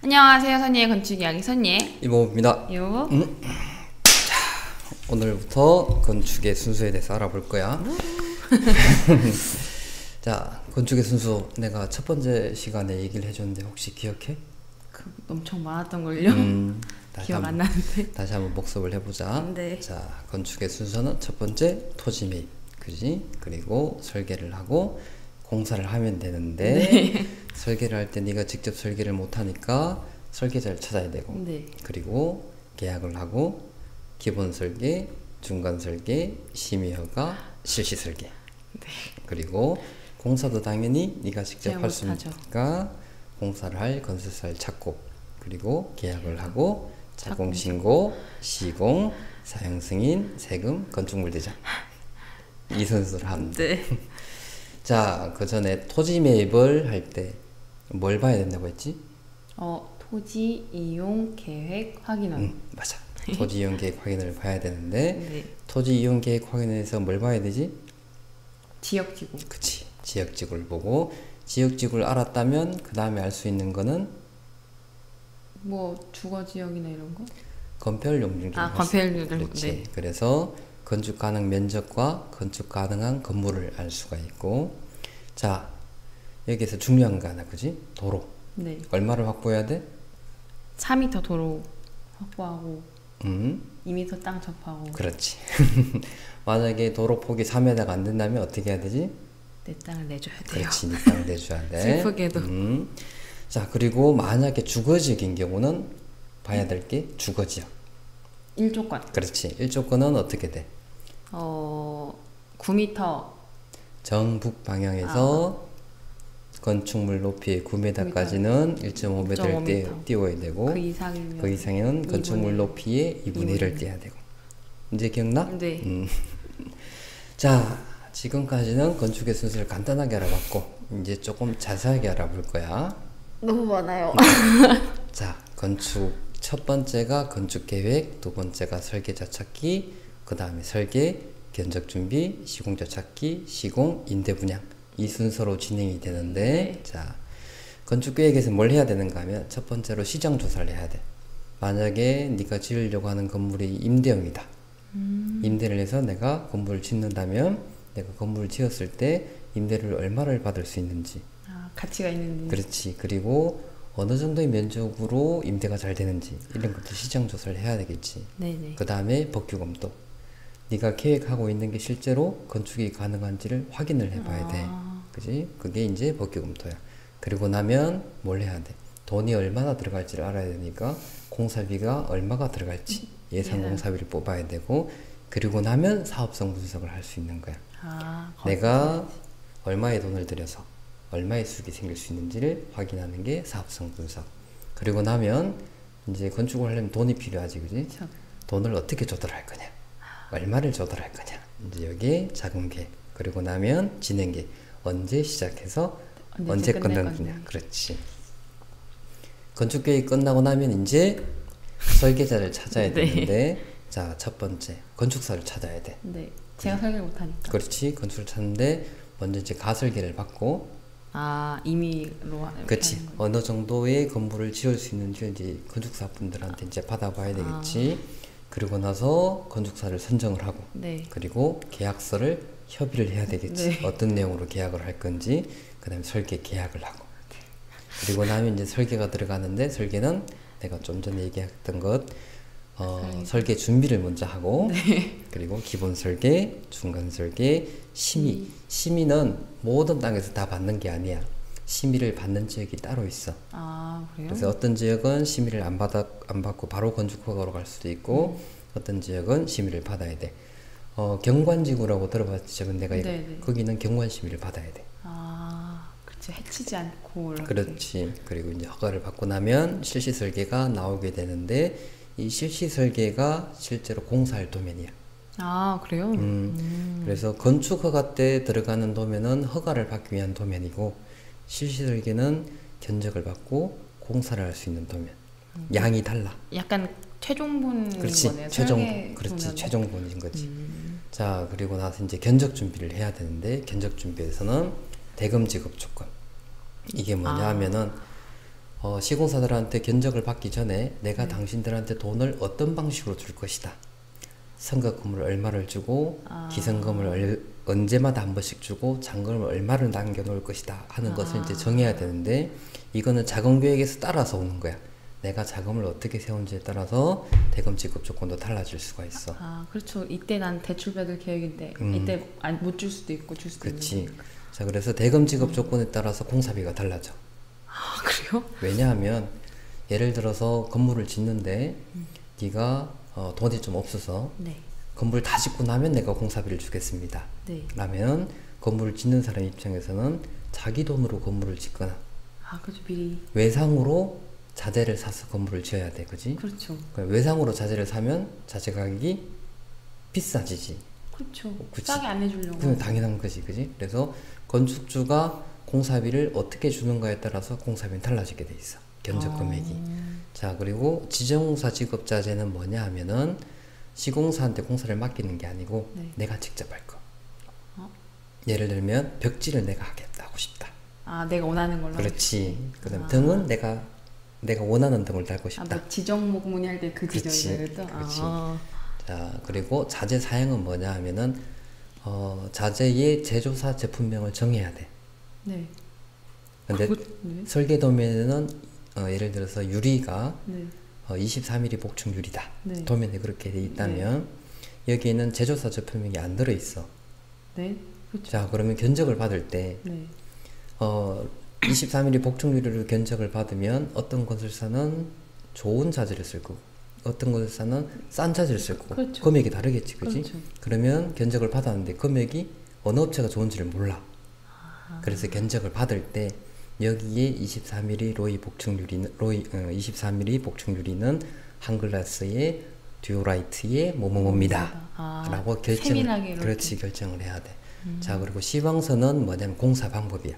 안녕하세요. 선예의 건축 이야기 선예 이모입니다. 요. 자, 오늘부터 건축의 순수에 대해서 알아볼 거야. 자, 건축의 순수 내가 첫 번째 시간에 얘기를 해줬는데 혹시 기억해? 엄청 많았던 걸요. 기억 안 나는데. 다시 한번 복습을 해보자. 네. 자, 건축의 순서는 첫 번째 토지 매입, 그지? 그리고 설계를 하고 공사를 하면 되는데 네. 설계를 할 때 네가 직접 설계를 못 하니까 설계자를 찾아야 되고, 네. 그리고 계약을 하고 기본 설계, 중간 설계, 심의허가, 실시 설계. 네. 그리고 공사도 당연히 네가 직접 제가 할 수 못하죠. 있으니까 공사를 할 건설사를 찾고, 그리고 계약을 하고 자공 신고, 시공, 사용 승인, 세금, 건축물 대장 이 순서를 합니다. 네. 자, 그 전에 토지 매입을 할 때 뭘 봐야 된다고 했지? 토지 이용 계획 확인원. 맞아. 토지 이용 계획 확인을 봐야 되는데 네. 토지 이용 계획 확인에서 뭘 봐야 되지? 지역지구. 그치. 지역지구를 보고 지역지구를 알았다면 그 다음에 알 수 있는 거는 뭐 주거 지역이나 이런 거? 건폐율 용증. 건폐율. 그렇지. 네. 그래서 건축 가능 면적과 건축 가능한 건물을 알 수가 있고, 자, 여기에서 중요한 거 하나, 그지? 도로. 네. 얼마를 확보해야 돼? 4m 도로 확보하고 2m 땅 접하고. 그렇지. 만약에 도로 폭이 3m가 안 된다면 어떻게 해야 되지? 내 땅을 내줘야 돼요. 그렇지. 네 땅을 내줘야 돼. 슬프게도. 자, 그리고 만약에 주거지역인 경우는 봐야 될 게 주거지역. 1조건. 그렇지. 1조건은 어떻게 돼? 9m. 정북 방향에서 건축물 높이 9m까지는 1.5m를 띄워야 되고, 그 이상이면 그 이상은 건축물 높이의 2분의 1을 띄워야 되고. 이제 기억나? 네. 자, 지금까지는 건축의 순서를 간단하게 알아봤고 이제 조금 자세하게 알아볼 거야. 너무 많아요. 자, 건축 첫 번째가 건축 계획, 두 번째가 설계자 찾기, 그 다음에 설계, 견적 준비, 시공자 찾기, 시공, 임대 분양, 이 순서로 진행이 되는데, 네. 자, 건축 계획에서 뭘 해야 되는가 하면 첫 번째로 시장 조사를 해야 돼. 만약에 네가 지으려고 하는 건물이 임대형이다. 임대를 해서 내가 건물을 짓는다면 내가 건물을 지었을 때 임대를 얼마를 받을 수 있는지, 가치가 있는지. 그렇지. 그리고 어느 정도의 면적으로 임대가 잘 되는지, 이런 것도 시장 조사를 해야 되겠지. 네네. 그 다음에 법규 검토. 네가 계획하고 있는 게 실제로 건축이 가능한지를 확인을 해봐야 돼. 그지? 그게 이제 법규 검토야. 그리고 나면 뭘 해야 돼? 돈이 얼마나 들어갈지를 알아야 되니까 공사비가 얼마가 들어갈지 예산 공사비를 뽑아야 되고, 그리고 나면 사업성 분석을 할 수 있는 거야. 내가 얼마의 돈을 들여서 얼마의 수익이 생길 수 있는지를 확인하는 게 사업성 분석. 그리고 나면 이제 건축을 하려면 돈이 필요하지, 그지? 그쵸. 돈을 어떻게 조달할 거냐, 얼마를 조달할 거냐, 이제 여기에 자금 계획. 그리고 나면 진행 계획. 언제 시작해서 언제 끝날 거냐. 그렇지. 건축 계획 끝나고 나면 이제 설계자를 찾아야 되는데, 자, 첫 번째 건축사를 찾아야 돼. 네. 제가 설계를 못하니까. 그렇지. 건축을 찾는데 먼저 이제 가설계를 받고, 임의로. 그렇지. 어느 정도의 건물을 지을 수 있는지 이제 건축사분들한테 이제 받아봐야 되겠지. 그리고 나서 건축사를 선정을 하고, 네. 그리고 계약서를 협의를 해야 되겠지. 네. 어떤 내용으로 계약을 할 건지, 그 다음에 설계 계약을 하고, 그리고 나면 이제 설계가 들어가는데, 설계는 내가 좀 전에 얘기했던 것, 설계 준비를 먼저 하고, 그리고 기본 설계, 중간 설계, 심의. 심의는 모든 땅에서 다 받는 게 아니야. 심의를 받는 지역이 따로 있어. 그래요? 그래서 어떤 지역은 심의를 안 받고 바로 건축허가로 갈 수도 있고, 어떤 지역은 심의를 받아야 돼. 경관지구라고 들어봤지, 저번 내가 이거. 네네. 거기는 경관 심의를 받아야 돼. 그치. 해치지 않고 이렇게. 그렇지. 그리고 이제 허가를 받고 나면 실시 설계가 나오게 되는데, 이 실시 설계가 실제로 공사할 도면이야. 그래요? 그래서 건축 허가 때 들어가는 도면은 허가를 받기 위한 도면이고, 실시 설계는 견적을 받고 공사를 할 수 있는 도면. 양이 달라. 약간 최종본인 그렇지. 거네요. 그렇지. 최종본인 거지. 자, 그리고 나서 이제 견적 준비를 해야 되는데, 견적 준비에서는 대금 지급 조건. 이게 뭐냐 하면은 시공사들한테 견적을 받기 전에 내가 당신들한테 돈을 어떤 방식으로 줄 것이다. 선거금을 얼마를 주고 기성금을 언제마다 한 번씩 주고 잔금을 얼마를 남겨놓을 것이다 하는 것을 이제 정해야 되는데 이거는 자금계획에서 따라서 오는 거야. 내가 자금을 어떻게 세운지에 따라서 대금 지급 조건도 달라질 수가 있어. 그렇죠. 이때 난 대출 받을 계획인데 이때 못 줄 수도 있고 줄 수도 그렇지. 있는 거니까. 자, 그래서 대금 지급 조건에 따라서 공사비가 달라져. 그래요? 왜냐하면 예를 들어서 건물을 짓는데 네가 돈이 좀 없어서 네. 건물 다 짓고 나면 내가 공사비를 주겠습니다. 네. 라면 건물을 짓는 사람 입장에서는 자기 돈으로 건물을 짓거나 그렇죠. 미리. 외상으로 자재를 사서 건물을 지어야 돼, 그지? 그렇죠. 외상으로 자재를 사면 자재 가격이 비싸지지. 그렇죠. 그치. 싸게 안 해주려고. 그건 당연한 거지, 그지? 그래서 건축주가 공사비를 어떻게 주는가에 따라서 공사비는 달라지게 돼 있어. 견적 금액이. 자, 그리고 지정공사 지급자재는 뭐냐 하면은 시공사한테 공사를 맡기는 게 아니고 네. 내가 직접 할 거. 예를 들면 벽지를 내가 하고 싶다. 내가 원하는 걸로. 그렇지. 그다음 등은 내가 원하는 등을 달고 싶다. 뭐 지정목 문의할 때 그 지정을 또. 그렇지. 자, 그리고 자재 사양은 뭐냐 하면은 자재의 제조사 제품명을 정해야 돼. 네. 근데 네. 설계 도면에는 예를 들어서 유리가 네. 23mm 복층 유리다. 네. 도면에 그렇게 돼 있다면 여기에는 제조사 제품명이 안 들어 있어. 네. 그렇죠. 자, 그러면 견적을 받을 때 네. 23mm 복층 유리를 견적을 받으면 어떤 건설사는 좋은 자재를 쓸 거고 어떤 건설사는 싼 자재를 쓸 거고 그렇죠. 금액이 다르겠지, 그지? 그렇죠. 그러면 견적을 받았는데 금액이 어느 업체가 좋은지를 몰라. 그래서 견적을 받을 때 여기에 24mm 로이 복층 유리는 24mm 복층 유리는 한글라스의 듀오라이트의 뭐뭐뭐입니다. 라고 세밀하게 그렇지, 결정을 해야 돼. 자, 그리고 시황서는 뭐냐면 공사 방법이야.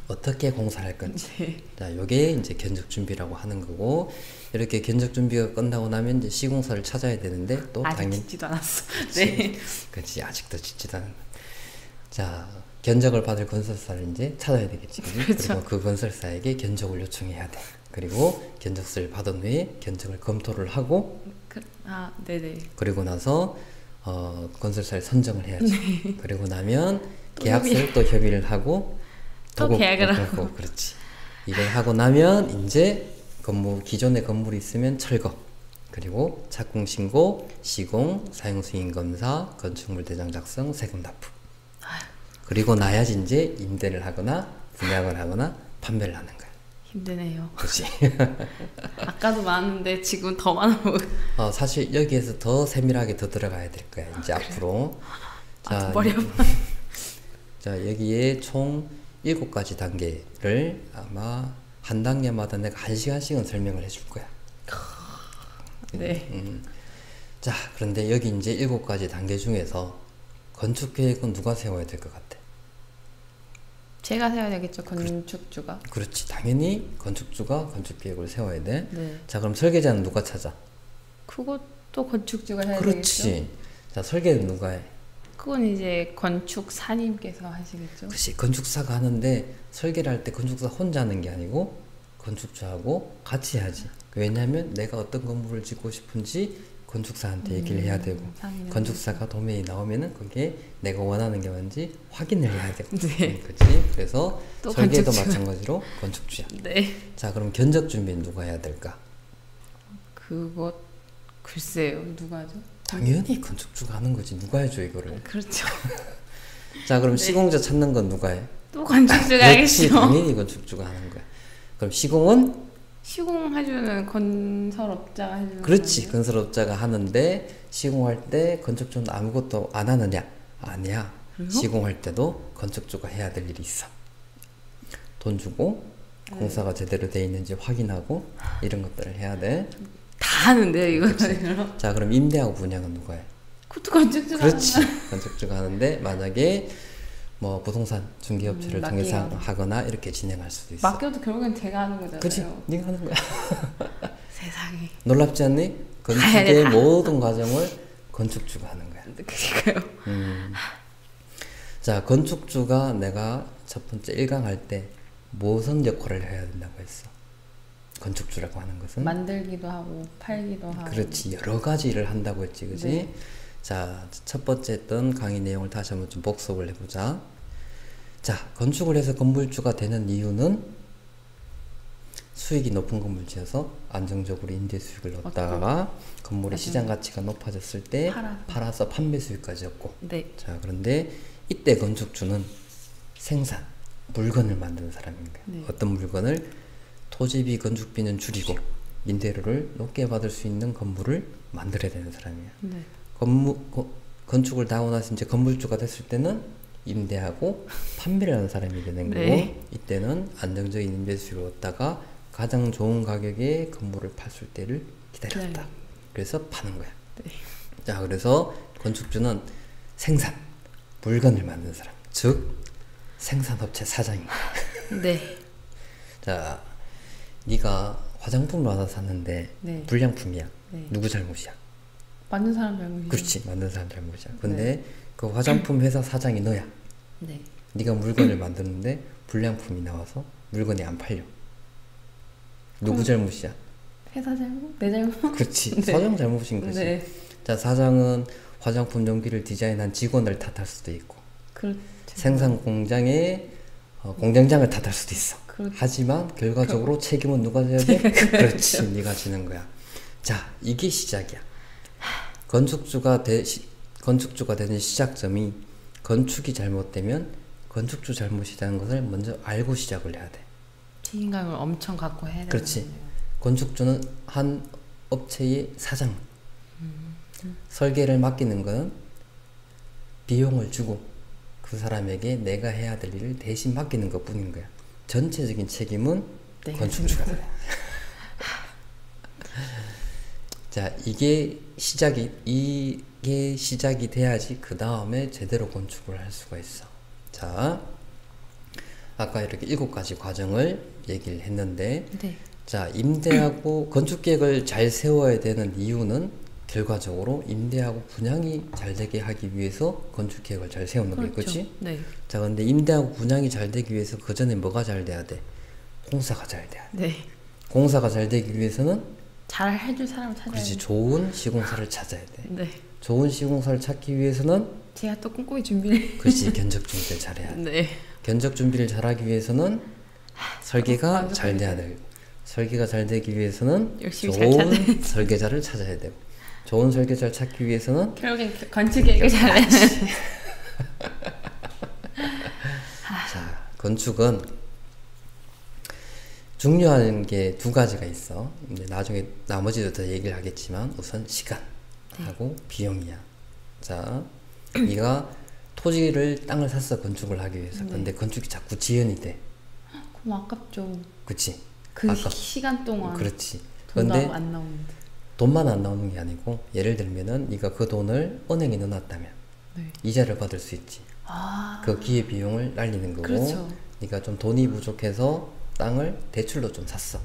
어떻게 공사를 할 건지. 네. 자, 요게 이제 견적 준비라고 하는 거고, 이렇게 견적 준비가 끝나고 나면 이제 시공사를 찾아야 되는데 또 아직 당연히 짓지도 않았어. 그치, 네. 그렇지, 아직도 짓지도 않은. 자, 견적을 받을 건설사를 이제 찾아야 되겠지. 그렇죠. 그리고 그 건설사에게 견적을 요청해야 돼. 그리고 견적서를 받은 후에 견적을 검토를 하고 네네. 그리고 나서 건설사를 선정을 해야지. 그리고 나면 계약서를 또 협의를 하고 또 계약을 하고. 그렇지. 이걸 하고 나면 이제 기존에 건물이 있으면 철거, 그리고 착공 신고, 시공, 사용 승인 검사, 건축물 대장 작성, 세금 납부. 그리고 나야지 이제 임대를 하거나 분양을 하거나 판매를 하는 거야. 힘드네요. 그렇지. 아까도 많은데 지금 더 많아 보여. 사실 여기에서 더 세밀하게 더 들어가야 될 거야. 이제 앞으로. 자, 머리 아파. 자, 여기에 총 7가지 단계를 아마 한 단계마다 내가 1시간씩은 설명을 해줄 거야. 네. 자, 그런데 여기 이제 7가지 단계 중에서 건축 계획은 누가 세워야 될 것 같아? 제가 세워야 되겠죠, 건축주가. 그렇지, 당연히 건축주가 건축 계획을 세워야 돼. 네. 자, 그럼 설계자는 누가 찾아? 그것도 건축주가 해야 그렇지. 되겠죠. 자, 설계는 누가 해? 그건 이제 건축사님께서 하시겠죠. 그렇지, 건축사가 하는데 설계를 할 때 건축사 혼자 하는 게 아니고 건축주하고 같이 해야지. 왜냐하면 내가 어떤 건물을 짓고 싶은지 건축사한테 얘기를 해야 되고 건축사가 도면이 나오면은 그게 내가 원하는 게 뭔지 확인을 해야 되고. 네. 그렇지. 그래서 또 설계도 건축주. 마찬가지로 건축주야. 네. 자, 그럼 견적 준비는 누가 해야 될까? 그것 글쎄요, 누가 하죠? 당연히 건축주가 하는 거지. 누가 해줘 이거를? 그렇죠. 자, 그럼 네. 시공자 찾는 건 누가 해? 또 건축주가 그렇지, 하겠죠. 당연히 건축주가 하는 거야. 그럼 시공은? 시공해주는 건설업자가 해주는 그렇지, 거예요? 건설업자가 하는데 시공할 때 건축주는 아무것도 안 하느냐? 아니야. 그래요? 시공할 때도 건축주가 해야 될 일이 있어. 돈 주고 공사가 제대로 돼 있는지 확인하고 이런 것들을 해야 돼. 다 하는데요, 이거. 자, 그럼 임대하고 분양은 누가 해? 그것도 건축주가 그렇지, 건축주가 하는데 만약에 뭐 부동산 중개업체를 통해서 하거나 이렇게 진행할 수도 있어. 맡겨도 결국엔 제가 하는 거잖아요. 그렇지, 네가 하는 거야. 세상에. 놀랍지 않니? 건축의 모든 과정을 건축주가 하는 거야. 그러니까요. 자, 건축주가 내가 첫 번째 1강 할 때 무슨 역할을 해야 된다고 했어? 건축주라고 하는 것은. 만들기도 하고 팔기도 하고. 그렇지. 여러 가지 일을 한다고 했지. 그지? 네. 자, 첫 번째 했던 강의 내용을 다시 한번 좀 복습을 해보자. 자, 건축을 해서 건물주가 되는 이유는 수익이 높은 건물 지어서 안정적으로 임대 수익을 얻다가 건물의 시장 가치가 높아졌을 때 팔아서 판매 수익까지 얻고. 네. 자, 그런데 이때 건축주는 생산, 물건을 만드는 사람인 거야. 네. 어떤 물건을? 토지비, 건축비는 줄이고 임대료를 높게 받을 수 있는 건물을 만들어야 되는 사람이야. 네. 건축을 다 하고 나서 이제 건물주가 됐을 때는 임대하고 판매를 하는 사람이 되는 거고, 네. 이때는 안정적인 임대 수익을 얻다가 가장 좋은 가격에 건물을 팔 때를 기다렸다. 네. 그래서 파는 거야. 네. 자, 그래서 건축주는 생산, 물건을 만드는 사람, 즉 생산업체 사장인 거야. 네. 자, 네가 화장품을 하나 샀는데 네. 불량품이야. 네. 누구 잘못이야? 만든 사람 잘못이죠. 그렇지, 만든 사람 잘못이야. 근데 그 화장품 회사 사장이 너야. 네. 네가 물건을 만드는데 불량품이 나와서 물건이 안 팔려. 누구 잘못이야? 회사 잘못? 내 잘못? 그렇지, 네. 사장 잘못인 거지. 네. 자, 사장은 화장품 용기를 디자인한 직원을 탓할 수도 있고, 그렇죠. 생산 공장의 공장장을 탓할 수도 있어. 그렇죠. 하지만 결과적으로 책임은 누가 져야 돼? 그렇지, 네가 지는 거야. 자, 이게 시작이야. 건축주가 되는 시작점이, 건축이 잘못되면 건축주 잘못이라는 것을 먼저 알고 시작을 해야 돼. 책임감을 엄청 갖고 해야 되는 그렇지. 거네요. 건축주는 한 업체의 사장. 설계를 맡기는 건 비용을 주고 그 사람에게 내가 해야 될 일을 대신 맡기는 것 뿐인 거야. 전체적인 책임은 네. 건축주가 돼. 자, 이게 시작이 돼야지 그 다음에 제대로 건축을 할 수가 있어. 자, 아까 이렇게 7가지 과정을 얘기를 했는데, 네. 자, 임대하고 건축계획을 잘 세워야 되는 이유는 결과적으로 임대하고 분양이 잘 되게 하기 위해서 건축계획을 잘 세우는 거예요. 그렇죠. 그렇지? 네. 자, 근데 임대하고 분양이 잘 되기 위해서 그 전에 뭐가 잘 돼야 돼? 공사가 잘 돼야 돼. 네. 공사가 잘 되기 위해서는, 잘 해줄 사람을 찾아야 그렇지, 돼요. 좋은 시공사를 찾아야 돼. 네. 좋은 시공사를 찾기 위해서는, 제가 또 꼼꼼히 준비를. 그렇지, 견적 준비를 잘해야 돼. 네. 견적 준비를 잘하기 위해서는 설계가 완벽하게 잘 돼야 되고, 설계가 잘 되기 위해서는 열심히 잘 좋은 찾아야지. 설계자를 찾아야 되고, 좋은 설계자를 찾기 위해서는 결국엔 건축 계획을 잘해야 돼. 자, 건축은 중요한 게 2가지가 있어. 이제 나중에 나머지도 더 얘기를 하겠지만 우선 시간하고 비용이야. 자, 네가 토지를 땅을 샀어, 건축을 하기 위해서. 근데 건축이 자꾸 지연이 돼. 그럼 아깝죠. 그치? 그 아까- 시간 동안 그렇지. 돈도 근데 안 나오는데. 돈만 안 나오는 게 아니고, 예를 들면은 네가 그 돈을 은행에 넣어놨다면 네. 이자를 받을 수 있지. 아. 그 기회 비용을 날리는 거고, 그렇죠. 네가 좀 돈이 부족해서 땅을 대출로 좀 샀어.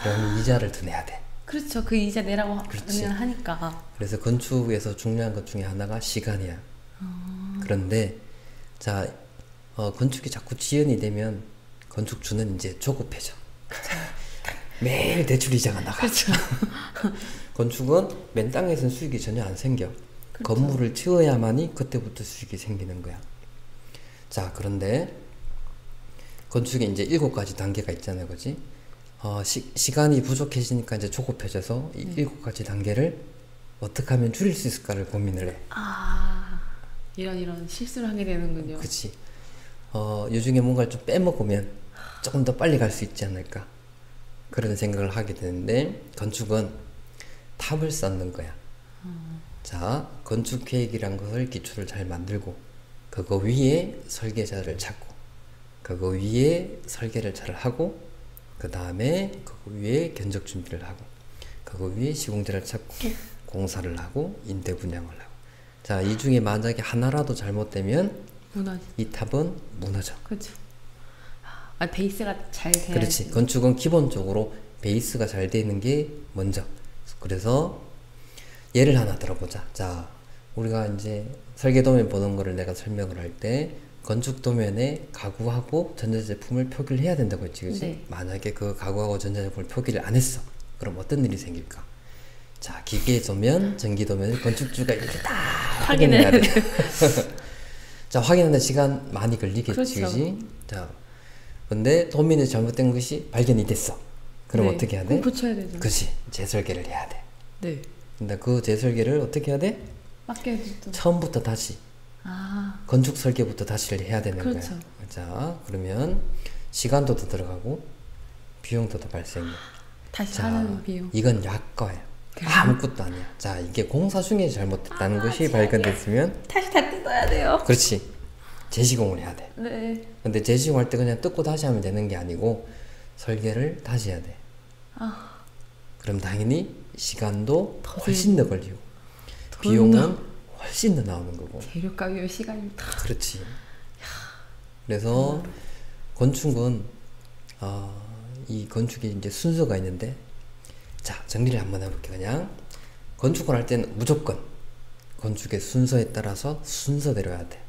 그러면 이자를 더 내야 돼. 그렇죠. 그 이자 내라고 그렇지. 그냥 하니까. 그래서 건축에서 중요한 것 중에 하나가 시간이야. 그런데 자, 건축이 자꾸 지연이 되면 건축주는 이제 조급해져. 매일 대출 이자가 나가. 그렇죠. 건축은 맨 땅에서는 수익이 전혀 안 생겨. 그렇죠. 건물을 지어야만이 그때부터 수익이 생기는 거야. 자, 그런데 건축에 이제 7가지 단계가 있잖아요, 그지? 시간이 부족해지니까 이제 조급해져서 이 7가지 단계를 어떻게 하면 줄일 수 있을까를 고민을 해. 아, 이런 실수를 하게 되는군요. 그치? 이 중에 뭔가를 좀 빼먹으면 조금 더 빨리 갈 수 있지 않을까? 그런 생각을 하게 되는데, 건축은 탑을 쌓는 거야. 자, 건축 계획이란 것을 기초를 잘 만들고, 그거 위에 설계자를 찾고, 그거 위에 설계를 잘 하고, 그 다음에 그거 위에 견적 준비를 하고, 그거 위에 시공자를 찾고, 공사를 하고, 임대 분양을 하고. 자, 이 중에 만약에 하나라도 잘못되면 무너지. 이 탑은 무너져. 그렇죠. 아, 베이스가 잘 돼야지. 그렇지. 건축은 기본적으로 베이스가 잘 되는 게 먼저. 그래서 예를 하나 들어보자. 자, 우리가 이제 설계도면 보는 거를 내가 설명을 할 때, 건축 도면에 가구하고 전자제품을 표기를 해야 된다고 했지, 그치? 네. 만약에 그 가구하고 전자제품을 표기를 안 했어. 그럼 어떤 일이 생길까? 자, 기계 도면, 전기 도면을 건축주가 이렇게 다 확인해야 돼. 자, 확인하는 시간 많이 걸리겠지, 그렇죠. 그치? 자, 근데 도면에 잘못된 것이 발견이 됐어. 그럼 네. 어떻게 해야 돼? 그럼 고쳐야 되죠. 그치, 재설계를 해야 돼. 네. 근데 그 재설계를 어떻게 해야 돼? 맡겨도. 처음부터 다시 아, 건축 설계부터 다시를 해야 되는 그렇죠. 거야. 자, 그러면 시간도 더 들어가고 비용도 더 발생해. 다시 자, 하는 비용. 이건 약거야. 아무것도 아니야. 자, 이게 공사 중에 잘못됐다는 것이 발견됐으면 다시 다 뜯어야 돼요. 그렇지. 재시공을 해야 돼. 네. 근데 재시공할 때 그냥 뜯고 다시 하면 되는 게 아니고 설계를 다시 해야 돼. 아, 그럼 당연히 시간도 더 훨씬 더 걸리고 돈도. 비용은 훨씬 더 나오는 거고. 재료 가격 시간이 다. 그렇지. 그래서 건축은 이 건축에 이제 순서가 있는데, 자, 정리를 한번 해볼게. 그냥 건축을 할 때는 무조건 건축의 순서에 따라서 순서대로 해야 돼.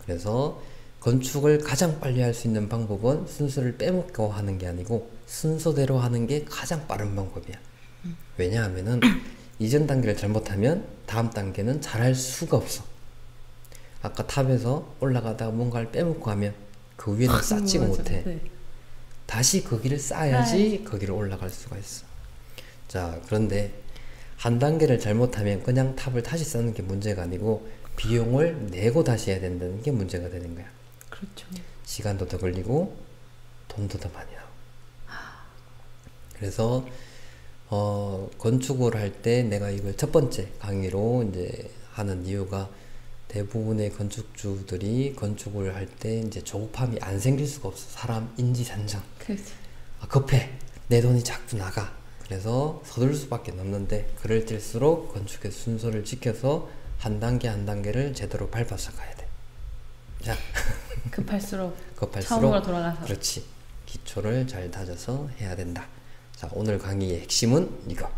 그래서 건축을 가장 빨리 할 수 있는 방법은 순서를 빼먹고 하는 게 아니고 순서대로 하는 게 가장 빠른 방법이야. 왜냐하면은 이전 단계를 잘못하면 다음 단계는 잘할 수가 없어. 아까 탑에서 올라가다가 뭔가를 빼먹고 하면 그 위에는 쌓지가 맞아. 못해. 네. 다시 거기를 쌓아야지 거기를 올라갈 수가 있어. 자, 그런데 한 단계를 잘못하면 그냥 탑을 다시 쌓는 게 문제가 아니고 비용을 내고 다시 해야 된다는 게 문제가 되는 거야. 그렇죠. 시간도 더 걸리고 돈도 더 많이 나오고. 그래서 건축을 할 때 내가 이걸 첫 번째 강의로 이제 하는 이유가, 대부분의 건축주들이 건축을 할 때 이제 조급함이 안 생길 수가 없어. 사람 인지산정. 그렇죠. 급해. 내 돈이 자꾸 나가. 그래서 서둘 수밖에 없는데, 그럴 때일수록 건축의 순서를 지켜서 한 단계 한 단계를 제대로 밟아서 가야 돼. 자, 급할수록 급할수록 처음으로 돌아가서. 그렇지. 기초를 잘 다져서 해야 된다. 자, 오늘 강의의 핵심은 이거.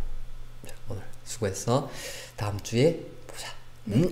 자, 오늘 수고했어. 다음 주에 보자. 네.